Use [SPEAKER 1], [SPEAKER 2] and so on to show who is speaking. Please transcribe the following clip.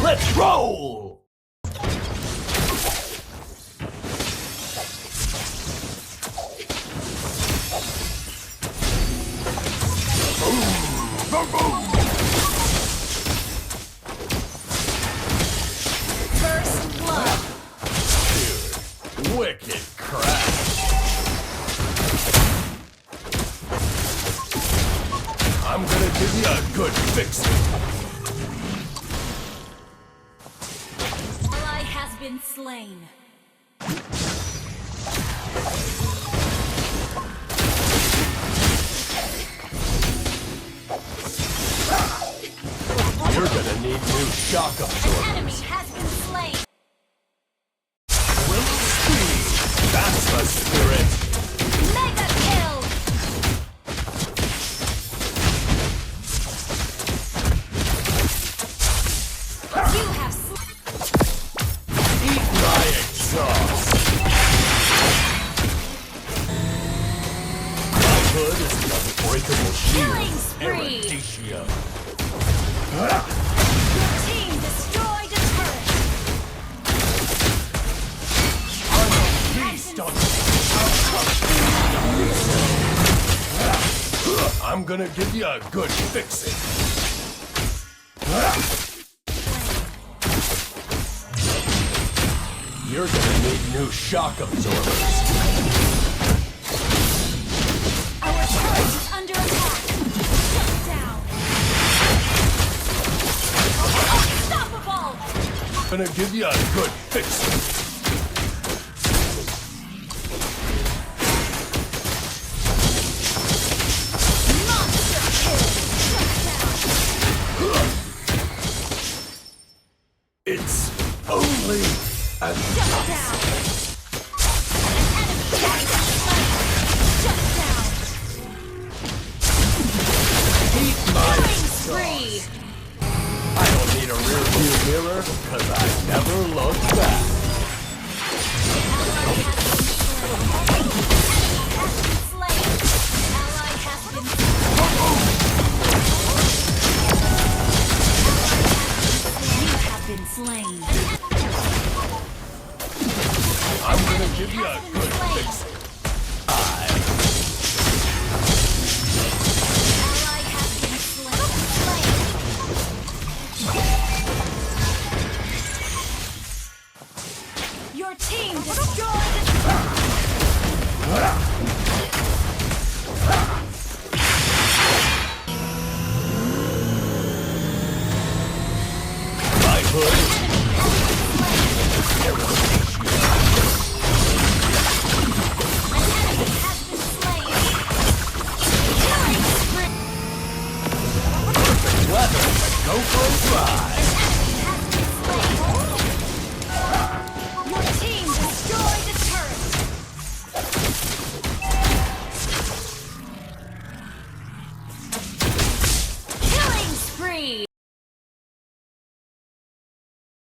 [SPEAKER 1] Let's roll! Boom! Boom! Boom!
[SPEAKER 2] First blood.
[SPEAKER 1] Dude, wicked crap. I'm gonna give you a good fixing.
[SPEAKER 2] Ally has been slain.
[SPEAKER 1] You're gonna need new shock
[SPEAKER 2] An
[SPEAKER 1] absorbers.
[SPEAKER 2] enemy has been slain.
[SPEAKER 1] Will speed. That's the spirit.
[SPEAKER 2] Mega kill. You have
[SPEAKER 1] Eat my exhaust. My hood is the unbreakable
[SPEAKER 2] Killing
[SPEAKER 1] shield.
[SPEAKER 2] spree.
[SPEAKER 1] Eradicio.
[SPEAKER 2] Your team destroyed a turret.
[SPEAKER 1] I'm a beast on I'm gonna give you a good fixing. You're gonna need new shock absorbers.
[SPEAKER 2] Our turret is under attack. Shut down. Unstoppable.
[SPEAKER 1] Gonna give you a good fixing.
[SPEAKER 2] Monster kill. Shut down.
[SPEAKER 1] It's only a
[SPEAKER 2] Shut down. An enemy has been slain. Shut down.
[SPEAKER 1] eat my
[SPEAKER 2] Killing spree.
[SPEAKER 1] I don't need a rear view mirror, cause I never look back.
[SPEAKER 2] Ally has been slain. Ally has been slain. You have been slain.
[SPEAKER 1] I'm gonna give you a good fixing.
[SPEAKER 2] Ally has been slain. Your team destroyed
[SPEAKER 1] My hood
[SPEAKER 2] has been slain. Killing spree.
[SPEAKER 1] is weather to go for a ride.